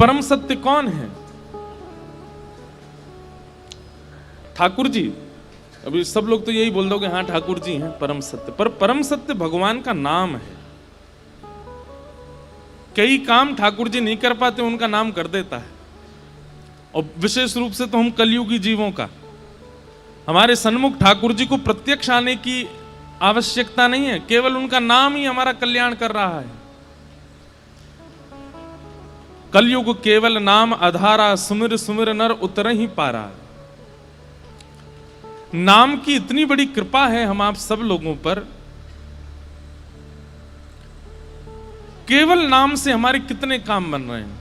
परम सत्य कौन है? ठाकुर जी। अभी सब लोग तो यही बोल दोगे हाँ ठाकुर जी हैं परम सत्य, पर परम सत्य भगवान का नाम है। कई काम ठाकुर जी नहीं कर पाते, उनका नाम कर देता है। और विशेष रूप से तो हम कलयुगी जीवों का, हमारे सन्मुख ठाकुर जी को प्रत्यक्ष आने की आवश्यकता नहीं है, केवल उनका नाम ही हमारा कल्याण कर रहा है। कलयुग केवल नाम आधारा, सुमिर सुमिर नर उतर ही पारा। नाम की इतनी बड़ी कृपा है हम आप सब लोगों पर, केवल नाम से हमारे कितने काम बन रहे हैं।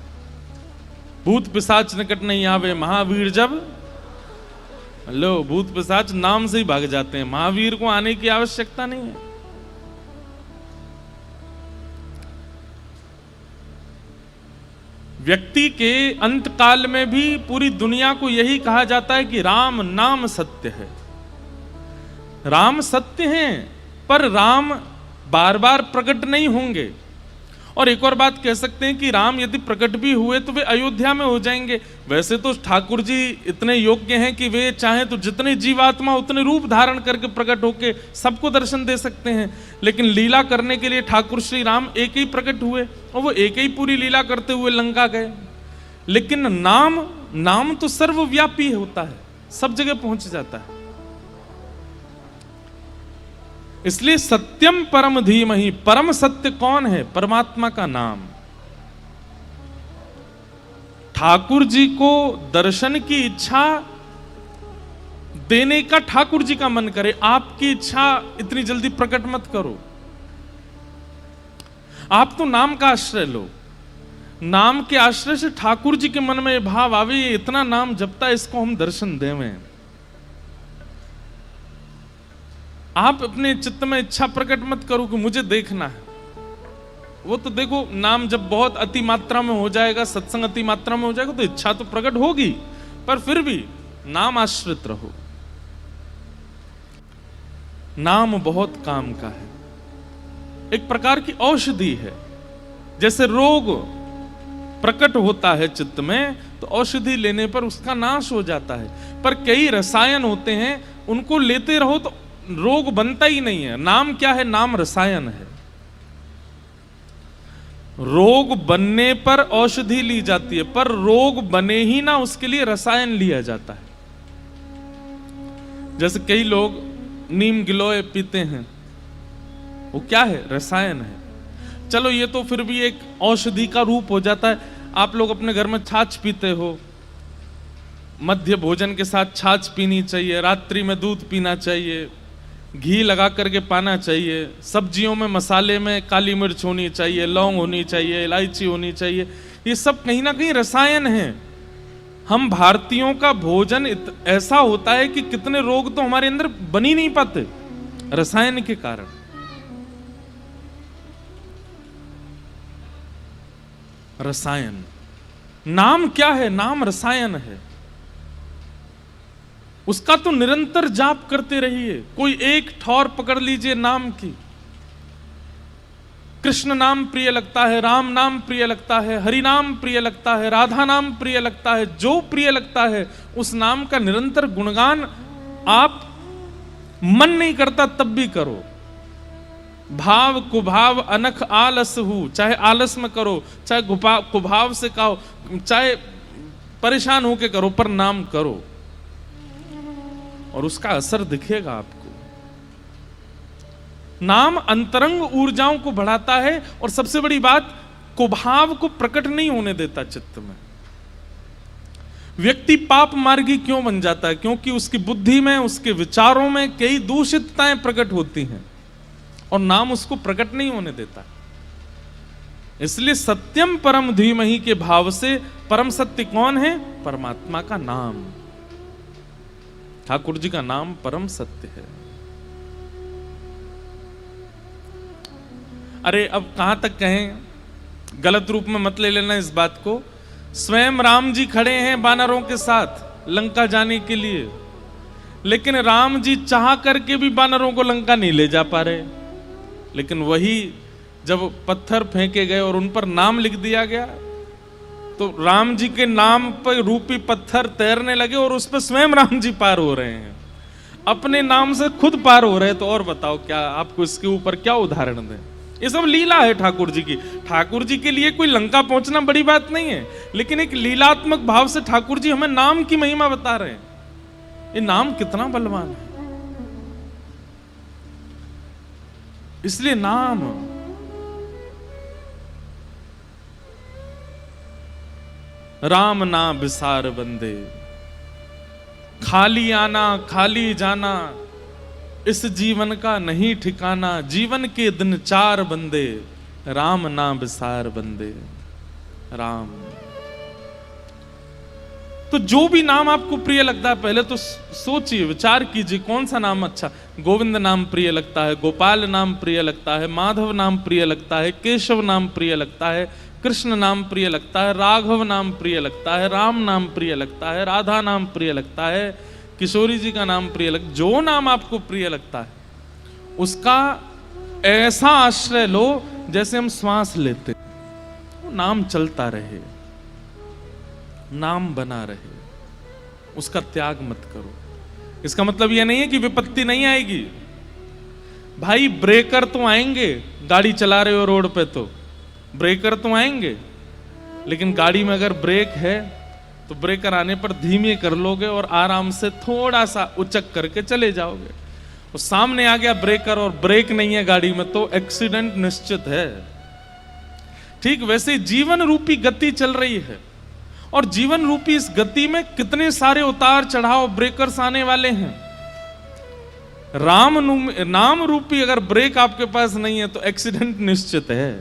भूत पिशाच निकट नहीं आवे महावीर जब, लो भूत पिशाच नाम से ही भाग जाते हैं, महावीर को आने की आवश्यकता नहीं है। व्यक्ति के अंत काल में भी पूरी दुनिया को यही कहा जाता है कि राम नाम सत्य है। राम सत्य हैं, पर राम बार बार प्रकट नहीं होंगे। और एक और बात कह सकते हैं कि राम यदि प्रकट भी हुए तो वे अयोध्या में हो जाएंगे। वैसे तो ठाकुर जी इतने योग्य हैं कि वे चाहें तो जितने जीवात्मा उतने रूप धारण करके प्रकट होके सबको दर्शन दे सकते हैं, लेकिन लीला करने के लिए ठाकुर श्री राम एक ही प्रकट हुए और वो एक ही पूरी लीला करते हुए लंका गए। लेकिन नाम तो सर्वव्यापी होता है, सब जगह पहुंच जाता है। इसलिए सत्यम परम धीमहि, परम सत्य कौन है? परमात्मा का नाम। ठाकुर जी को दर्शन की इच्छा देने का ठाकुर जी का मन करे, आपकी इच्छा इतनी जल्दी प्रकट मत करो। आप तो नाम का आश्रय लो, नाम के आश्रय से ठाकुर जी के मन में भाव आवे, ये इतना नाम जपता है, इसको हम दर्शन देवें। आप अपने चित्त में इच्छा प्रकट मत करो कि मुझे देखना है। वो तो देखो, नाम जब बहुत अति मात्रा में हो जाएगा, सत्संग अति मात्रा में हो जाएगा तो इच्छा तो प्रकट होगी, पर फिर भी नाम आश्रित रहो। नाम बहुत काम का है, एक प्रकार की औषधि है। जैसे रोग प्रकट होता है चित्त में तो औषधि लेने पर उसका नाश हो जाता है, पर कई रसायन होते हैं उनको लेते रहो तो रोग बनता ही नहीं है। नाम क्या है? नाम रसायन है। रोग बनने पर औषधि ली जाती है, पर रोग बने ही ना उसके लिए रसायन लिया जाता है। जैसे कई लोग नीम गिलोय पीते हैं, वो क्या है? रसायन है। चलो ये तो फिर भी एक औषधि का रूप हो जाता है। आप लोग अपने घर में छाछ पीते हो, मध्य भोजन के साथ छाछ पीनी चाहिए, रात्रि में दूध पीना चाहिए, घी लगा करके पाना चाहिए, सब्जियों में मसाले में काली मिर्च होनी चाहिए, लौंग होनी चाहिए, इलायची होनी चाहिए। ये सब कहीं ना कहीं रसायन है। हम भारतीयों का भोजन ऐसा होता है कि कितने रोग तो हमारे अंदर बन ही नहीं पाते रसायन के कारण। रसायन, नाम क्या है? नाम रसायन है। उसका तो निरंतर जाप करते रहिए। कोई एक ठौर पकड़ लीजिए नाम की। कृष्ण नाम प्रिय लगता है, राम नाम प्रिय लगता है, हरि नाम प्रिय लगता है, राधा नाम प्रिय लगता है, जो प्रिय लगता है उस नाम का निरंतर गुणगान आप मन नहीं करता तब भी करो। भाव कुभाव अनख आलस हूं, चाहे आलस में करो, चाहे कुभाव से कहो, चाहे परेशान होके करो, पर नाम करो और उसका असर दिखेगा आपको। नाम अंतरंग ऊर्जाओं को बढ़ाता है और सबसे बड़ी बात, कुभाव को प्रकट नहीं होने देता चित्त में। व्यक्ति पाप मार्गी क्यों बन जाता है? क्योंकि उसकी बुद्धि में, उसके विचारों में कई दूषितताएं प्रकट होती हैं और नाम उसको प्रकट नहीं होने देता। इसलिए सत्यम परम धीमहि के भाव से परम सत्य कौन है? परमात्मा का नाम। ठाकुर जी का नाम परम सत्य है। अरे अब कहां तक कहें, गलत रूप में मत ले लेना इस बात को। स्वयं राम जी खड़े हैं बानरों के साथ लंका जाने के लिए, लेकिन राम जी चाह करके भी बानरों को लंका नहीं ले जा पा रहे। लेकिन वही जब पत्थर फेंके गए और उन पर नाम लिख दिया गया तो राम जी के नाम पर रूपी पत्थर तैरने लगे और उस पर स्वयं राम जी पार हो रहे हैं, अपने नाम से खुद पार हो रहे हैं। तो और बताओ क्या आपको इसके ऊपर क्या उदाहरण दें? ये सब लीला है ठाकुर जी की। ठाकुर जी के लिए कोई लंका पहुंचना बड़ी बात नहीं है, लेकिन एक लीलात्मक भाव से ठाकुर जी हमें नाम की महिमा बता रहे हैं। ये नाम कितना बलवान है, इसलिए नाम राम ना बिसार बंदे, खाली आना खाली जाना इस जीवन का नहीं ठिकाना, जीवन के दिन चार बंदे, राम ना बिसार बंदे। राम, तो जो भी नाम आपको प्रिय लगता है पहले तो सोचिए, विचार कीजिए कौन सा नाम अच्छा। गोविंद नाम प्रिय लगता है, गोपाल नाम प्रिय लगता है, माधव नाम प्रिय लगता है, केशव नाम प्रिय लगता है, कृष्ण नाम प्रिय लगता है, राघव नाम प्रिय लगता है, राम नाम प्रिय लगता है, राधा नाम प्रिय लगता है, किशोरी जी का नाम प्रिय लगता है। जो नाम आपको प्रिय लगता है उसका ऐसा आश्रय लो जैसे हम श्वास लेते, नाम चलता रहे, नाम बना रहे, उसका त्याग मत करो। इसका मतलब यह नहीं है कि विपत्ति नहीं आएगी भाई, ब्रेकर तो आएंगे, गाड़ी चला रहे हो रोड पे तो ब्रेकर तो आएंगे, लेकिन गाड़ी में अगर ब्रेक है तो ब्रेकर आने पर धीमे कर लोगे और आराम से थोड़ा सा उचक करके चले जाओगे। और सामने आ गया ब्रेकर और ब्रेक नहीं है गाड़ी में तो एक्सीडेंट निश्चित है। ठीक वैसे जीवन रूपी गति चल रही है, और जीवन रूपी इस गति में कितने सारे उतार चढ़ाव ब्रेकर्स आने वाले हैं। नाम रूपी अगर ब्रेक आपके पास नहीं है तो एक्सीडेंट निश्चित है।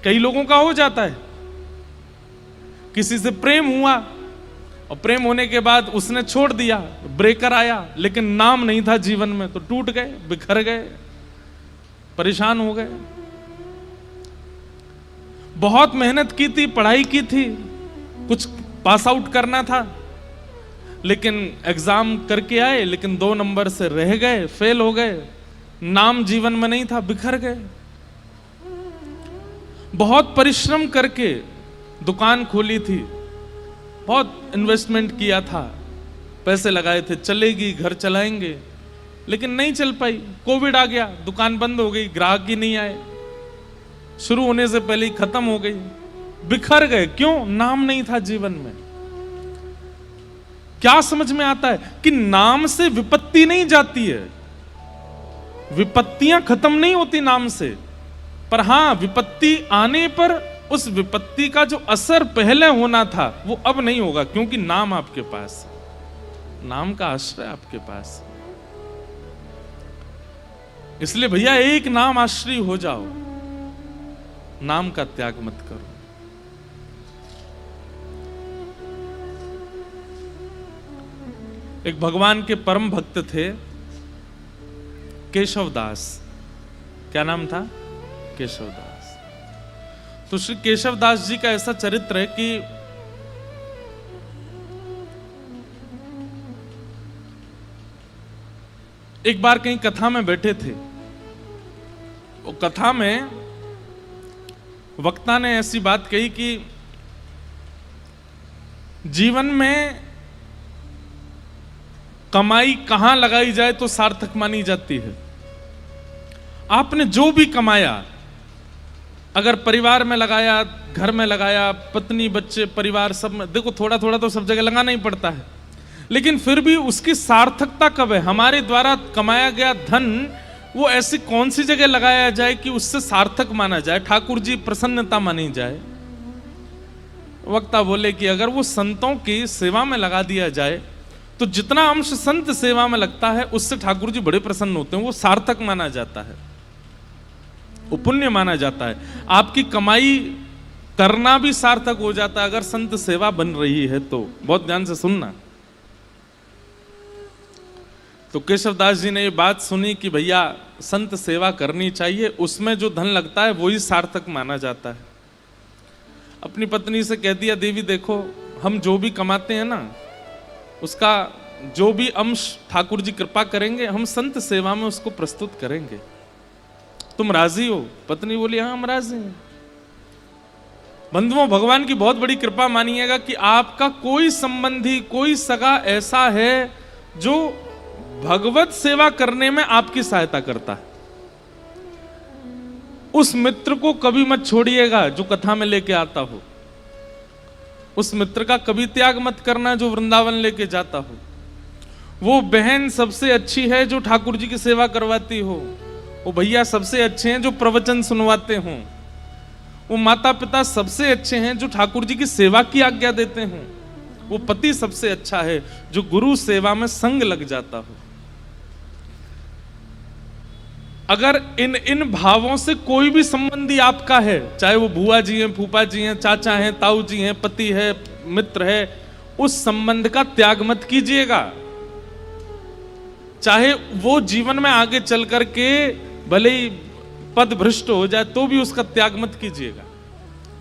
कई लोगों का हो जाता है, किसी से प्रेम हुआ और प्रेम होने के बाद उसने छोड़ दिया, ब्रेकर आया, लेकिन नाम नहीं था जीवन में तो टूट गए, बिखर गए, परेशान हो गए। बहुत मेहनत की थी, पढ़ाई की थी, कुछ पास आउट करना था, लेकिन एग्जाम करके आए लेकिन 2 नंबर से रह गए, फेल हो गए, नाम जीवन में नहीं था, बिखर गए। बहुत परिश्रम करके दुकान खोली थी, बहुत इन्वेस्टमेंट किया था, पैसे लगाए थे, चलेगी, घर चलाएंगे, लेकिन नहीं चल पाई। कोविड आ गया, दुकान बंद हो गई, ग्राहक ही नहीं आए, शुरू होने से पहले ही खत्म हो गई, बिखर गए। क्यों? नाम नहीं था जीवन में। क्या समझ में आता है कि नाम से विपत्ति नहीं जाती है, विपत्तियां खत्म नहीं होती नाम से, पर हां विपत्ति आने पर उस विपत्ति का जो असर पहले होना था वो अब नहीं होगा, क्योंकि नाम आपके पास, नाम का आश्रय आपके पास। इसलिए भैया एक नाम आश्रय हो जाओ, नाम का त्याग मत करो। एक भगवान के परम भक्त थे केशव दास। क्या नाम था? केशव दास। तो श्री केशव दास जी का ऐसा चरित्र है कि एक बार कहीं कथा में बैठे थे, वो कथा में वक्ता ने ऐसी बात कही कि जीवन में कमाई कहां लगाई जाए तो सार्थक मानी जाती है। आपने जो भी कमाया, अगर परिवार में लगाया, घर में लगाया, पत्नी बच्चे परिवार सब में, देखो थोड़ा थोड़ा तो सब जगह लगाना ही पड़ता है, लेकिन फिर भी उसकी सार्थकता कब है? हमारे द्वारा कमाया गया धन वो ऐसी कौन सी जगह लगाया जाए कि उससे सार्थक माना जाए, ठाकुर जी प्रसन्नता मानी जाए। वक्ता बोले कि अगर वो संतों की सेवा में लगा दिया जाए तो जितना अंश संत सेवा में लगता है उससे ठाकुर जी बड़े प्रसन्न होते हैं, वो सार्थक माना जाता है, वो पुण्य माना जाता है। आपकी कमाई करना भी सार्थक हो जाता है अगर संत सेवा बन रही है तो। बहुत ध्यान से सुनना। तो केशवदास जी ने ये बात सुनी कि भैया संत सेवा करनी चाहिए, उसमें जो धन लगता है वही सार्थक माना जाता है। अपनी पत्नी से कह दिया, देवी देखो हम जो भी कमाते हैं ना, उसका जो भी अंश ठाकुर जी कृपा करेंगे हम संत सेवा में उसको प्रस्तुत करेंगे, तुम राजी हो? पत्नी बोली हाँ हम राजी हैं। बंधुओं, भगवान की बहुत बड़ी कृपा मानिएगा कि आपका कोई संबंधी, कोई सगा ऐसा है जो भगवत सेवा करने में आपकी सहायता करता है। उस मित्र को कभी मत छोड़िएगा जो कथा में लेके आता हो। उस मित्र का कभी त्याग मत करना जो वृंदावन लेके जाता हो। वो बहन सबसे अच्छी है जो ठाकुर जी की सेवा करवाती हो। वो भैया सबसे अच्छे हैं जो प्रवचन सुनवाते हों। वो माता पिता सबसे अच्छे हैं जो ठाकुर जी की सेवा की आज्ञा देते हों। वो पति सबसे अच्छा है जो गुरु सेवा में संग लग जाता हो। अगर इन भावों से कोई भी संबंधी आपका है, चाहे वो बुआ जी हैं, फूफा जी हैं, चाचा हैं, ताऊ जी हैं, पति है, मित्र है, उस संबंध का त्याग मत कीजिएगा। चाहे वो जीवन में आगे चल करके भले ही पद भ्रष्ट हो जाए तो भी उसका त्याग मत कीजिएगा।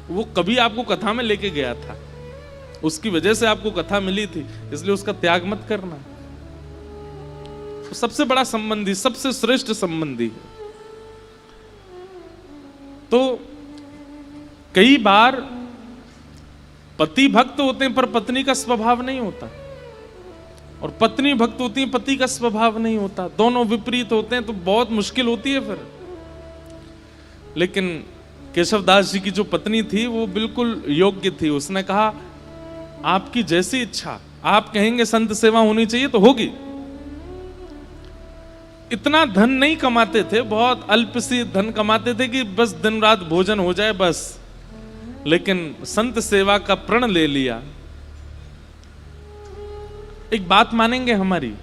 वो कभी आपको कथा में लेके गया था, उसकी वजह से आपको कथा मिली थी, इसलिए उसका त्याग मत करना। तो सबसे बड़ा संबंधी, सबसे श्रेष्ठ संबंधी है। तो कई बार पति भक्त होते हैं पर पत्नी का स्वभाव नहीं होता, और पत्नी भक्त होती है, पति का स्वभाव नहीं होता। दोनों विपरीत होते हैं तो बहुत मुश्किल होती है फिर। लेकिन केशवदास जी की जो पत्नी थी वो बिल्कुल योग्य थी। उसने कहा आपकी जैसी इच्छा, आप कहेंगे संत सेवा होनी चाहिए तो होगी। इतना धन नहीं कमाते थे, बहुत अल्प सी धन कमाते थे कि बस दिन रात भोजन हो जाए बस, लेकिन संत सेवा का प्रण ले लिया। एक बात मानेंगे हमारी,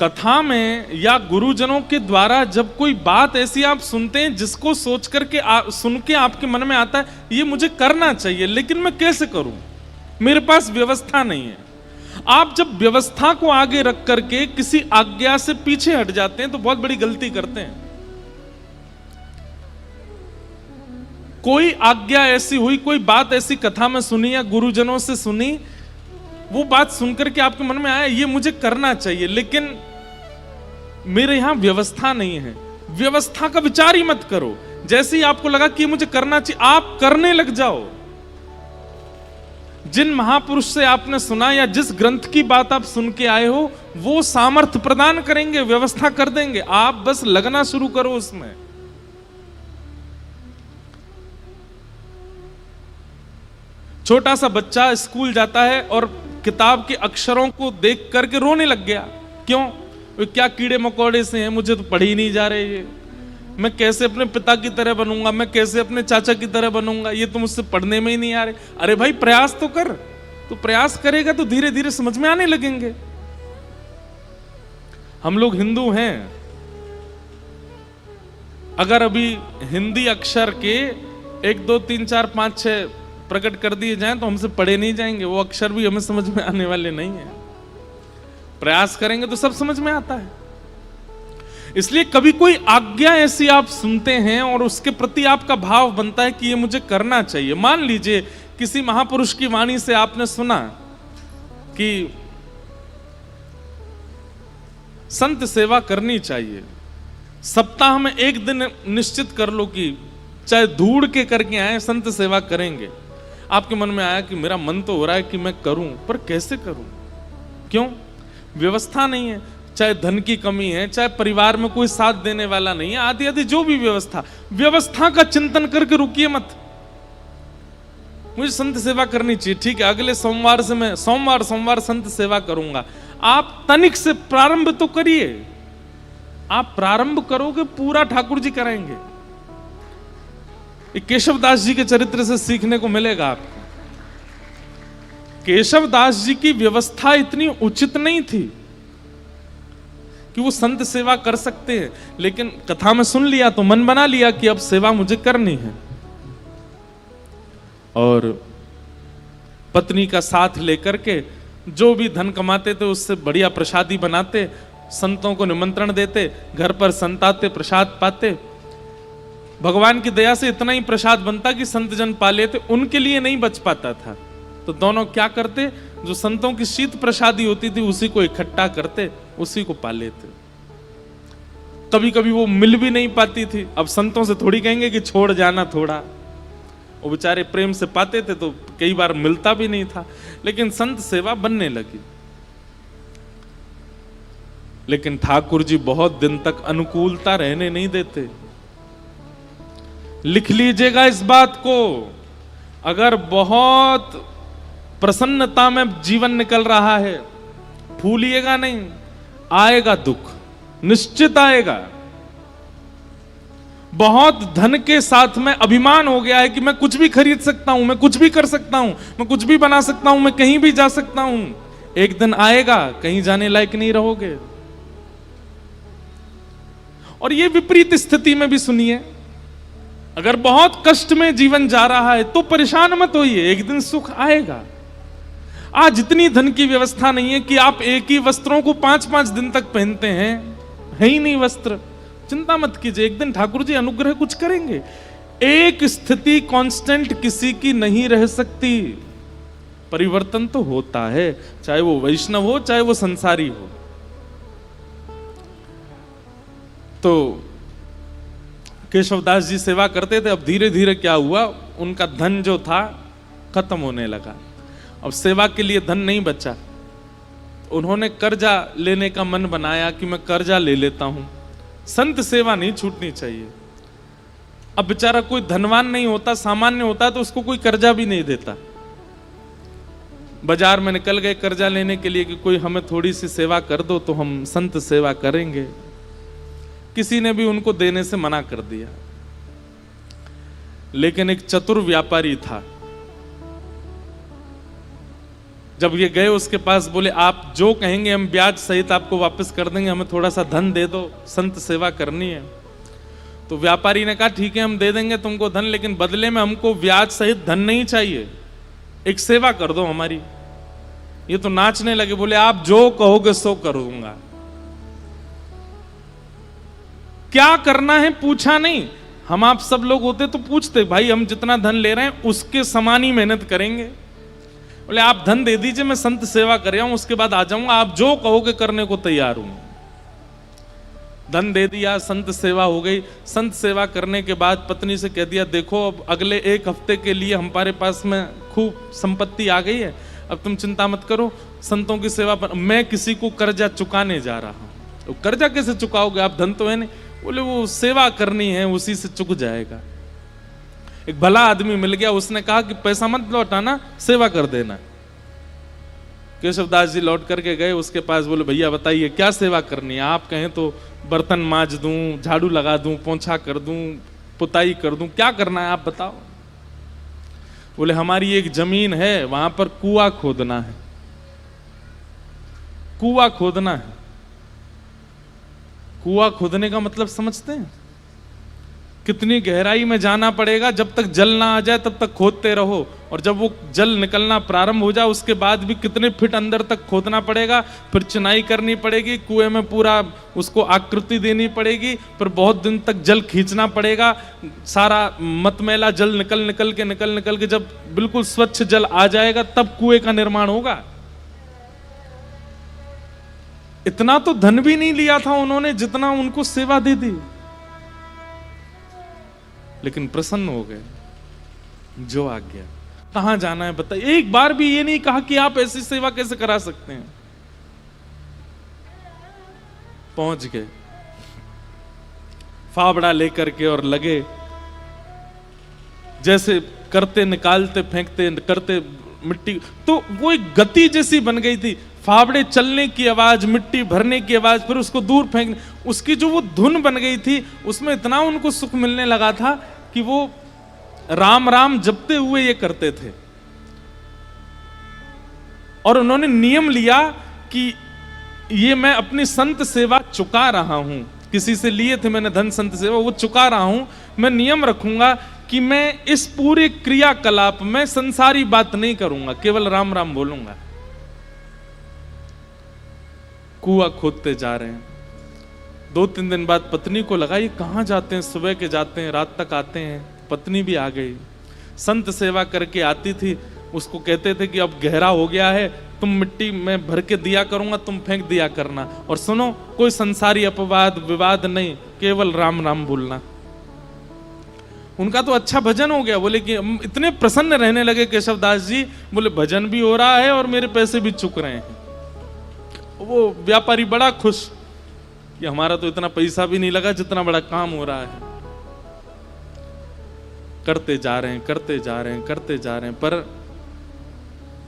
कथा में या गुरुजनों के द्वारा जब कोई बात ऐसी आप सुनते हैं जिसको सोच करके सुन के आपके मन में आता है ये मुझे करना चाहिए, लेकिन मैं कैसे करूं, मेरे पास व्यवस्था नहीं है। आप जब व्यवस्था को आगे रख करके किसी आज्ञा से पीछे हट जाते हैं तो बहुत बड़ी गलती करते हैं। कोई आज्ञा ऐसी हुई, कोई बात ऐसी कथा में सुनी या गुरुजनों से सुनी, वो बात सुनकर के आपके मन में आया ये मुझे करना चाहिए, लेकिन मेरे यहां व्यवस्था नहीं है। व्यवस्था का विचार ही मत करो। जैसे ही आपको लगा कि मुझे करना चाहिए, आप करने लग जाओ। जिन महापुरुष से आपने सुना या जिस ग्रंथ की बात आप सुन के आए हो वो सामर्थ्य प्रदान करेंगे, व्यवस्था कर देंगे, आप बस लगना शुरू करो उसमें। छोटा सा बच्चा स्कूल जाता है और किताब के अक्षरों को देख करके रोने लग गया। क्यों? क्या कीड़े मकोड़े से हैं, मुझे तो पढ़ ही नहीं जा रहे ये, मैं कैसे अपने पिता की तरह बनूंगा, मैं कैसे अपने चाचा की तरह बनूंगा, ये तो मुझसे पढ़ने में ही नहीं आ रहे। अरे भाई प्रयास तो कर, तो प्रयास करेगा तो धीरे धीरे समझ में आने लगेंगे। हम लोग हिंदू हैं, अगर अभी हिंदी अक्षर के 1 2 3 4 5 6 प्रकट कर दिए जाएं तो हमसे पढ़े नहीं जाएंगे, वो अक्षर भी हमें समझ में आने वाले नहीं है। प्रयास करेंगे तो सब समझ में आता है। इसलिए कभी कोई आज्ञा ऐसी आप सुनते हैं और उसके प्रति आपका भाव बनता है कि ये मुझे करना चाहिए। मान लीजिए किसी महापुरुष की वाणी से आपने सुना कि संत सेवा करनी चाहिए, सप्ताह में 1 दिन निश्चित कर लो कि चाहे धूड़ के करके आए संत सेवा करेंगे। आपके मन में आया कि मेरा मन तो हो रहा है कि मैं करूं, पर कैसे करूं? क्यों? व्यवस्था नहीं है। चाहे धन की कमी है, चाहे परिवार में कोई साथ देने वाला नहीं है, आदि आदि जो भी व्यवस्था का चिंतन करके रुकिए मत। मुझे संत सेवा करनी चाहिए, ठीक है, अगले सोमवार से मैं सोमवार संत सेवा करूंगा। आप तनिक से प्रारंभ तो करिए। आप प्रारंभ करोगे पूरा ठाकुर जी कराएंगे। केशवदास जी के चरित्र से सीखने को मिलेगा आपको। केशवदास जी की व्यवस्था इतनी उचित नहीं थी कि वो संत सेवा कर सकते हैं, लेकिन कथा में सुन लिया तो मन बना लिया कि अब सेवा मुझे करनी है, और पत्नी का साथ लेकर के जो भी धन कमाते थे उससे बढ़िया प्रसादी बनाते, संतों को निमंत्रण देते, घर पर संत आते, प्रसाद पाते। भगवान की दया से इतना ही प्रसाद बनता कि संत जन पा लेते, उनके लिए नहीं बच पाता था। तो दोनों क्या करते, जो संतों की शीत प्रसादी होती थी उसी को इकट्ठा करते, उसी को पा लेते। कभी कभी वो मिल भी नहीं पाती थी। अब संतों से थोड़ी कहेंगे कि छोड़ जाना थोड़ा, वो बेचारे प्रेम से पाते थे तो कई बार मिलता भी नहीं था, लेकिन संत सेवा बनने लगी। लेकिन ठाकुर जी बहुत दिन तक अनुकूलता रहने नहीं देते। लिख लीजिएगा इस बात को, अगर बहुत प्रसन्नता में जीवन निकल रहा है, फूलिएगा नहीं, आएगा दुख, निश्चित आएगा। बहुत धन के साथ में अभिमान हो गया है कि मैं कुछ भी खरीद सकता हूं, मैं कुछ भी कर सकता हूं, मैं कुछ भी बना सकता हूं, मैं कहीं भी जा सकता हूं। एक दिन आएगा कहीं जाने लायक नहीं रहोगे। और ये विपरीत स्थिति में भी सुनिए, अगर बहुत कष्ट में जीवन जा रहा है तो परेशान मत होइए, एक दिन सुख आएगा। आज इतनी धन की व्यवस्था नहीं है कि आप एक ही वस्त्रों को 5-5 दिन तक पहनते हैं, है ही नहीं वस्त्र, चिंता मत कीजिए, एक दिन ठाकुर जी अनुग्रह कुछ करेंगे। एक स्थिति कांस्टेंट किसी की नहीं रह सकती, परिवर्तन तो होता है, चाहे वो वैष्णव हो चाहे वो संसारी हो। तो केशवदास जी सेवा करते थे, अब धीरे धीरे क्या हुआ, उनका धन जो था खत्म होने लगा, अब सेवा के लिए धन नहीं बचा। उन्होंने कर्जा लेने का मन बनाया कि मैं कर्जा ले लेता हूं, संत सेवा नहीं छूटनी चाहिए। अब बेचारा कोई धनवान नहीं होता, सामान्य होता तो उसको कोई कर्जा भी नहीं देता। बाजार में निकल गए कर्जा लेने के लिए कि कोई हमें थोड़ी सी सेवा कर दो तो हम संत सेवा करेंगे, किसी ने भी उनको देने से मना कर दिया। लेकिन एक चतुर व्यापारी था, जब ये गए उसके पास, बोले आप जो कहेंगे हम ब्याज सहित आपको वापस कर देंगे, हमें थोड़ा सा धन दे दो, संत सेवा करनी है। तो व्यापारी ने कहा ठीक है हम दे देंगे तुमको धन, लेकिन बदले में हमको ब्याज सहित धन नहीं चाहिए, एक सेवा कर दो हमारी। ये तो नाचने लगे, बोले आप जो कहोगे सो करूंगा। क्या करना है पूछा नहीं, हम आप सब लोग होते तो पूछते, भाई हम जितना धन ले रहे हैं उसके समान ही मेहनत करेंगे। बोले आप धन दे दीजिए, मैं संत सेवा कर रहा हूं, उसके बाद आ जाऊंगा, आप जो कहोगे करने को तैयार हूं। धन दे दिया, संत सेवा हो गई। संत सेवा करने के बाद पत्नी से कह दिया देखो अब अगले 1 हफ्ते के लिए हमारे पास में खूब संपत्ति आ गई है, अब तुम चिंता मत करो, संतों की सेवा पर मैं किसी को कर्जा चुकाने जा रहा हूं। तो कर्जा कैसे चुकाओगे, आप धन तो है नहीं। बोले वो सेवा करनी है, उसी से चुक जाएगा। एक भला आदमी मिल गया, उसने कहा कि पैसा मत लौटाना, सेवा कर देना। केशवदास जी लौट करके गए उसके पास, बोले भैया बताइए क्या सेवा करनी है, आप कहें तो बर्तन मांज दूं, झाड़ू लगा दूं, पोंछा कर दूं, पुताई कर दूं, क्या करना है आप बताओ। बोले हमारी एक जमीन है, वहां पर कुआं खोदना है, कुआं खोदना है। कुआं खोदने का मतलब समझते हैं, कितनी गहराई में जाना पड़ेगा, जब तक जल ना आ जाए तब तक खोदते रहो, और जब वो जल निकलना प्रारंभ हो जाए उसके बाद भी कितने फीट अंदर तक खोदना पड़ेगा, फिर चिनाई करनी पड़ेगी, कुएं में पूरा उसको आकृति देनी पड़ेगी, फिर बहुत दिन तक जल खींचना पड़ेगा, सारा मतमैला जल निकल के जब बिल्कुल स्वच्छ जल आ जाएगा तब कुएं का निर्माण होगा। इतना तो धन भी नहीं लिया था उन्होंने जितना उनको सेवा दे दी, लेकिन प्रसन्न हो गए, जो आ गया। कहां जाना है बताइए, एक बार भी ये नहीं कहा कि आप ऐसी सेवा कैसे करा सकते हैं। पहुंच गए फावड़ा लेकर के और लगे, जैसे करते निकालते फेंकते करते मिट्टी, तो वो एक गति जैसी बन गई थी। फावड़े चलने की आवाज, मिट्टी भरने की आवाज, फिर उसको दूर फेंकने, उसकी जो वो धुन बन गई थी, उसमें इतना उनको सुख मिलने लगा था कि वो राम राम जपते हुए ये करते थे। और उन्होंने नियम लिया कि ये मैं अपनी संत सेवा चुका रहा हूं, किसी से लिए थे मैंने धन संत सेवा, वो चुका रहा हूं। मैं नियम रखूंगा कि मैं इस पूरे क्रियाकलाप में संसारी बात नहीं करूंगा, केवल राम राम बोलूंगा। कुआं खोदते जा रहे हैं। 2-3 दिन बाद पत्नी को लगा ये कहां जाते हैं, सुबह के जाते हैं रात तक आते हैं। पत्नी भी आ गई, संत सेवा करके आती थी, उसको कहते थे कि अब गहरा हो गया है, तुम मिट्टी में भर के दिया करूंगा, तुम फेंक दिया करना, और सुनो कोई संसारी अपवाद विवाद नहीं, केवल राम नाम बोलना। उनका तो अच्छा भजन हो गया। बोले कि इतने प्रसन्न रहने लगे केशवदास जी, बोले भजन भी हो रहा है और मेरे पैसे भी चुक रहे हैं। वो व्यापारी बड़ा खुश कि हमारा तो इतना पैसा भी नहीं लगा जितना बड़ा काम हो रहा है। करते जा रहे हैं, करते जा रहे हैं, करते जा रहे हैं, पर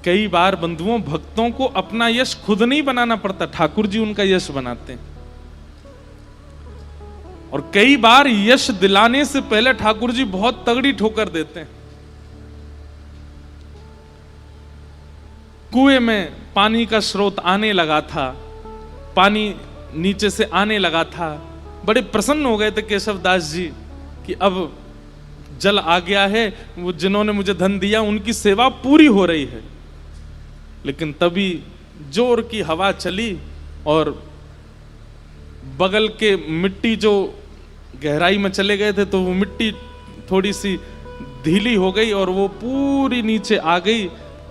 कई बार बंधुओं भक्तों को अपना यश खुद नहीं बनाना पड़ता, ठाकुर जी उनका यश बनाते हैं। और कई बार यश दिलाने से पहले ठाकुर जी बहुत तगड़ी ठोकर देते हैं। कुएं में पानी का स्रोत आने लगा था, पानी नीचे से आने लगा था, बड़े प्रसन्न हो गए थे केशवदास जी कि अब जल आ गया है, वो जिन्होंने मुझे धन दिया उनकी सेवा पूरी हो रही है। लेकिन तभी जोर की हवा चली और बगल के मिट्टी जो गहराई में चले गए थे, तो वो मिट्टी थोड़ी सी ढीली हो गई और वो पूरी नीचे आ गई,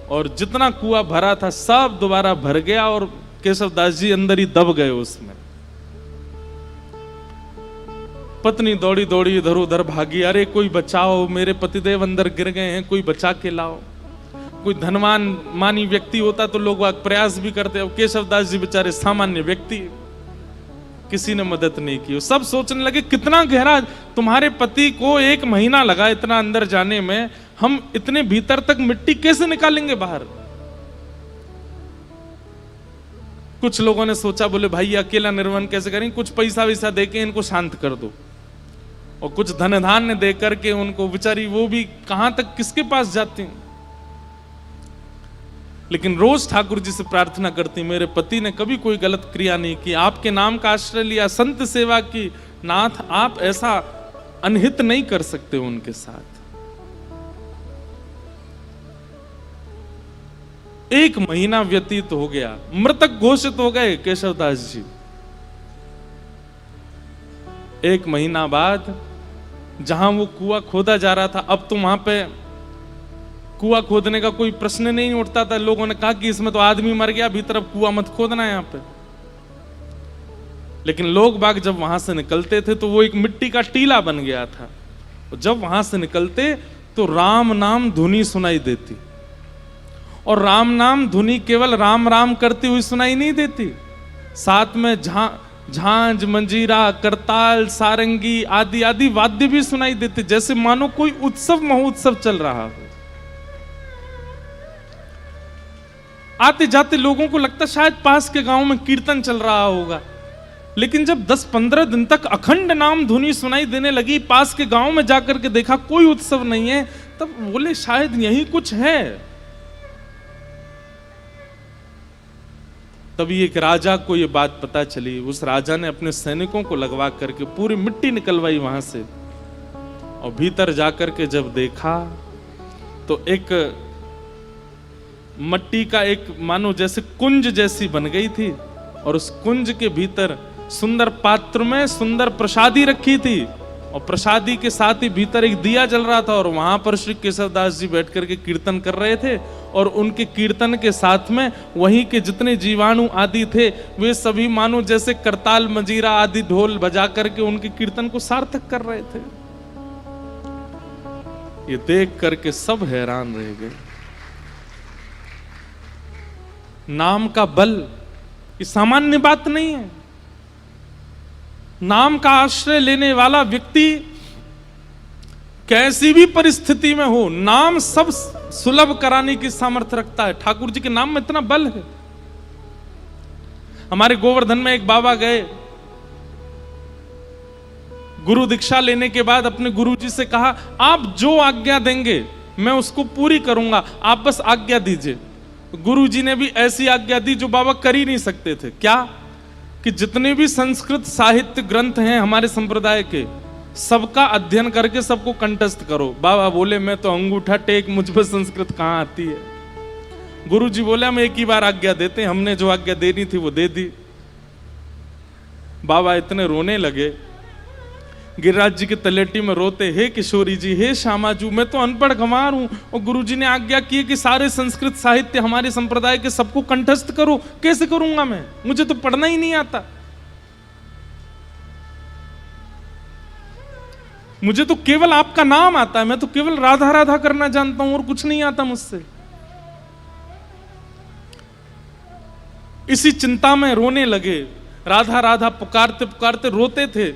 और जितना कुआं भरा था सब दोबारा भर गया और केशवदास जी अंदर ही दब गए उसमें। पत्नी दौड़ी दौड़ी इधर उधर भागी, अरे कोई बचाओ, मेरे पतिदेव अंदर गिर गए हैं, कोई बचा के लाओ। कोई धनवान मानी व्यक्ति होता तो लोग प्रयास भी करते, अब केशवदास जी बेचारे सामान्य व्यक्ति, किसी ने मदद नहीं की। सब सोचने लगे कितना गहरा, तुम्हारे पति को 1 महीना लगा इतना अंदर जाने में, हम इतने भीतर तक मिट्टी कैसे निकालेंगे बाहर। कुछ लोगों ने सोचा, बोले भाई अकेला निर्वन कैसे करेंगे, कुछ पैसा वैसा देके इनको शांत कर दो, और कुछ धन धान्य दे करके उनको, बेचारी वो भी कहां तक किसके पास जाती। लेकिन रोज ठाकुर जी से प्रार्थना करती, मेरे पति ने कभी कोई गलत क्रिया नहीं की, आपके नाम का आश्रय लिया, संत सेवा की, नाथ आप ऐसा अनहित नहीं कर सकते उनके साथ। 1 महीना व्यतीत हो गया, मृतक घोषित हो गए केशवदास जी। 1 महीना बाद जहां वो कुआं खोदा जा रहा था, अब तो वहां पे कुआं खोदने का कोई प्रश्न नहीं उठता था। लोगों ने कहा कि इसमें तो आदमी मर गया, भीतर अब कुआं मत खोदना यहां पे। लेकिन लोग बाग जब वहां से निकलते थे तो वो एक मिट्टी का टीला बन गया था। जब वहां से निकलते तो राम नाम धुनी सुनाई देती, और राम नाम धुनी केवल राम राम करती हुई सुनाई नहीं देती, साथ में झांझ, मंजीरा, करताल, सारंगी आदि आदि वाद्य भी सुनाई देते, जैसे मानो कोई उत्सव महोत्सव चल रहा हो। आते जाते लोगों को लगता शायद पास के गांव में कीर्तन चल रहा होगा। लेकिन जब 10-15 दिन तक अखंड नाम धुनी सुनाई देने लगी, पास के गांव में जाकर के देखा कोई उत्सव नहीं है, तब बोले शायद यही कुछ है। तभी एक राजा को यह बात पता चली। उस राजा ने अपने सैनिकों को लगवा करके पूरी मिट्टी निकलवाई वहां से, और भीतर जाकर के जब देखा तो एक मट्टी का एक मानो जैसे कुंज जैसी बन गई थी, और उस कुंज के भीतर सुंदर पात्र में सुंदर प्रसादी रखी थी, और प्रसादी के साथ ही भीतर एक दिया जल रहा था, और वहां पर श्री केशवदास जी बैठ करके कीर्तन कर रहे थे, और उनके कीर्तन के साथ में वहीं के जितने जीवाणु आदि थे वे सभी मानो जैसे करताल, मंजीरा आदि ढोल बजा करके उनके कीर्तन को सार्थक कर रहे थे। ये देख करके सब हैरान रह गए। नाम का बल ये सामान्य बात नहीं है। नाम का आश्रय लेने वाला व्यक्ति कैसी भी परिस्थिति में हो, नाम सब सुलभ कराने की सामर्थ्य रखता है। ठाकुर जी के नाम में इतना बल है। हमारे गोवर्धन में एक बाबा गए, गुरु दीक्षा लेने के बाद अपने गुरु जी से कहा, आप जो आज्ञा देंगे मैं उसको पूरी करूंगा, आप बस आज्ञा दीजिए। गुरु जी ने भी ऐसी आज्ञा दी जो बाबा कर ही नहीं सकते थे। क्या कि जितने भी संस्कृत साहित्य ग्रंथ हैं हमारे संप्रदाय के, सबका अध्ययन करके सबको कंठस्थ करो। बाबा बोले मैं तो अंगूठा टेक, मुझ पर संस्कृत कहां आती है। गुरु जी बोले हम एक ही बार आज्ञा देते हैं, हमने जो आज्ञा देनी थी वो दे दी। बाबा इतने रोने लगे। गिरिराज जी के तलेटी में रोते, हे किशोरी जी, हे श्यामाजू, मैं तो अनपढ़ गंवार हूं और गुरुजी ने आज्ञा की कि सारे संस्कृत साहित्य हमारे संप्रदाय के सबको कंठस्थ करो। कैसे करूंगा मैं, मुझे तो पढ़ना ही नहीं आता, मुझे तो केवल आपका नाम आता है, मैं तो केवल राधा राधा करना जानता हूं और कुछ नहीं आता मुझसे। इसी चिंता में रोने लगे, राधा राधा पुकारते पुकारते रोते थे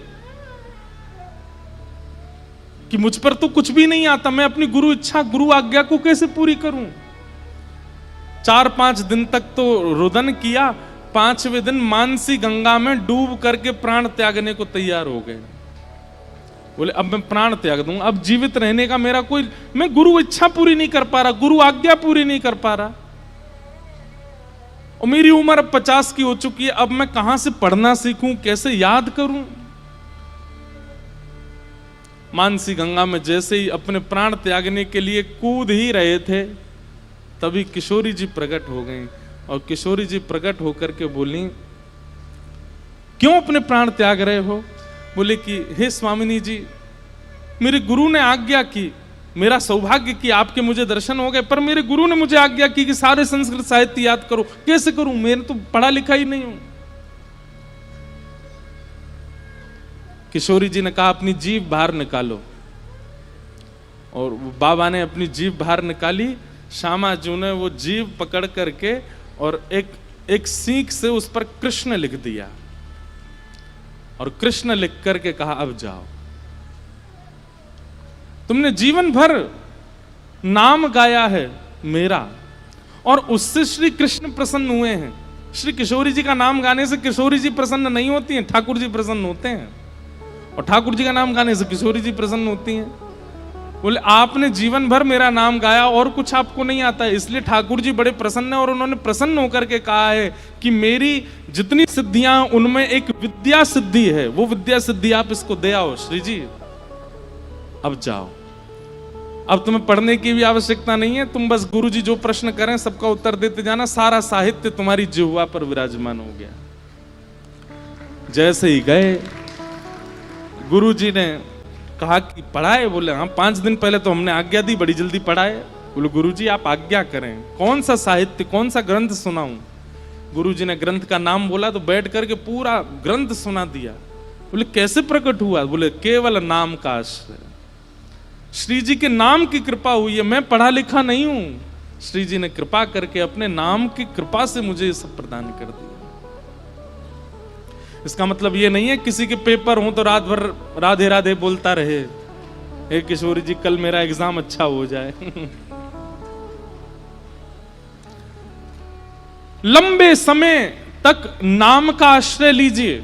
कि मुझ पर तो कुछ भी नहीं आता, मैं अपनी गुरु इच्छा, गुरु आज्ञा को कैसे पूरी करूं। 4-5 दिन तक तो रुदन किया, 5वें दिन मानसी गंगा में डूब करके प्राण त्यागने को तैयार हो गए। बोले अब मैं प्राण त्याग दूंगा, अब जीवित रहने का मेरा कोई, मैं गुरु इच्छा पूरी नहीं कर पा रहा, गुरु आज्ञा पूरी नहीं कर पा रहा, और मेरी उम्र अब 50 की हो चुकी है, अब मैं कहां से पढ़ना सीखूं, कैसे याद करूं। मानसी गंगा में जैसे ही अपने प्राण त्यागने के लिए कूद ही रहे थे, तभी किशोरी जी प्रकट हो गई, और किशोरी जी प्रकट होकर के बोली, क्यों अपने प्राण त्याग रहे हो। बोले कि हे स्वामिनी जी, मेरे गुरु ने आज्ञा की, मेरा सौभाग्य कि आपके मुझे दर्शन हो गए, पर मेरे गुरु ने मुझे आज्ञा की कि सारे संस्कृत साहित्य याद करो, कैसे करूं, मैंने तो पढ़ा लिखा ही नहीं हूं। किशोरी जी ने कहा अपनी जीभ बाहर निकालो, और बाबा ने अपनी जीभ बाहर निकाली। श्यामाजू ने वो जीभ पकड़ करके और एक सीख से उस पर कृष्ण लिख दिया, और कृष्ण लिख करके कहा अब जाओ, तुमने जीवन भर नाम गाया है मेरा, और उससे श्री कृष्ण प्रसन्न हुए हैं। श्री किशोरी जी का नाम गाने से किशोरी जी प्रसन्न नहीं होती हैं, ठाकुर जी प्रसन्न होते हैं, और ठाकुर जी का नाम गाने से किशोरी जी प्रसन्न होती हैं। बोले आपने जीवन भर मेरा नाम गाया और कुछ आपको नहीं आता है, इसलिए ठाकुर जी बड़े प्रसन्न है, और उन्होंने प्रसन्न होकर के कहा है कि मेरी जितनी सिद्धियां उनमें एक विद्या सिद्धि है, वो विद्या सिद्धि आप इसको दे आओ श्री जी, अब जाओ, अब तुम्हें पढ़ने की भी आवश्यकता नहीं है, तुम बस गुरु जी जो प्रश्न करें सबका उत्तर देते जाना, सारा साहित्य तुम्हारी जिह्वा पर विराजमान हो गया। जैसे ही गए, गुरु जी ने कहा कि पढ़ाए। बोले हाँ, 5 दिन पहले तो हमने आज्ञा दी, बड़ी जल्दी पढ़ाए। बोले गुरुजी आप आज्ञा करें, कौन सा साहित्य, कौन सा ग्रंथ सुनाऊं। गुरुजी ने ग्रंथ का नाम बोला तो बैठ करके पूरा ग्रंथ सुना दिया। बोले कैसे प्रकट हुआ। बोले केवल नाम का आश्रय, श्री जी के नाम की कृपा हुई है, मैं पढ़ा लिखा नहीं हूं, श्री जी ने कृपा करके अपने नाम की कृपा से मुझे ये सब प्रदान कर दिया। इसका मतलब ये नहीं है किसी के पेपर हो तो रात भर राधे राधे बोलता रहे, हे किशोरी जी कल मेरा एग्जाम अच्छा हो जाए। लंबे समय तक नाम का आश्रय लीजिए,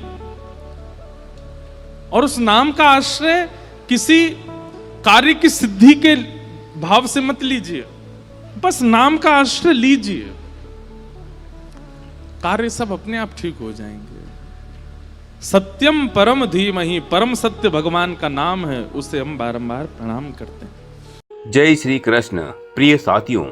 और उस नाम का आश्रय किसी कार्य की सिद्धि के भाव से मत लीजिए, बस नाम का आश्रय लीजिए, कार्य सब अपने आप ठीक हो जाएंगे। सत्यम परम धीमहि, परम सत्य भगवान का नाम है, उसे हम बारंबार प्रणाम करते हैं। जय श्री कृष्ण। प्रिय साथियों,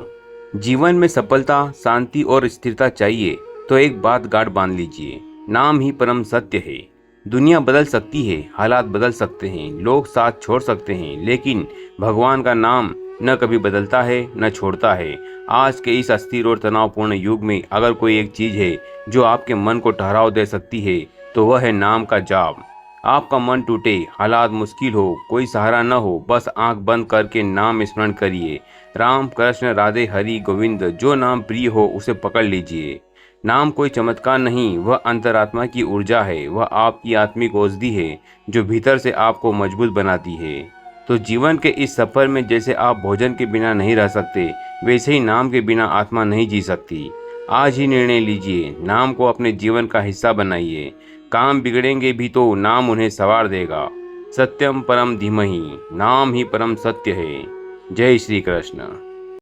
जीवन में सफलता, शांति और स्थिरता चाहिए तो एक बात गाढ़ बांध लीजिए, नाम ही परम सत्य है। दुनिया बदल सकती है, हालात बदल सकते हैं, लोग साथ छोड़ सकते हैं, लेकिन भगवान का नाम न कभी बदलता है न छोड़ता है। आज के इस अस्थिर और तनावपूर्ण युग में अगर कोई एक चीज है जो आपके मन को ठहराव दे सकती है तो वह है नाम का जाप। आपका मन टूटे, हालात मुश्किल हो, कोई सहारा न हो, बस आंख बंद करके नाम स्मरण करिए। राम कृष्ण राधे हरि गोविंद, जो नाम प्रिय हो उसे पकड़ लीजिए। नाम कोई चमत्कार नहीं, वह अंतरात्मा की ऊर्जा है, वह आपकी आत्मिक औषधि है जो भीतर से आपको मजबूत बनाती है। तो जीवन के इस सफर में जैसे आप भोजन के बिना नहीं रह सकते, वैसे ही नाम के बिना आत्मा नहीं जी सकती। आज ही निर्णय लीजिए, नाम को अपने जीवन का हिस्सा बनाइए। काम बिगड़ेंगे भी तो नाम उन्हें संवार देगा। सत्यम परम धीमहि, नाम ही परम सत्य है। जय श्री कृष्ण।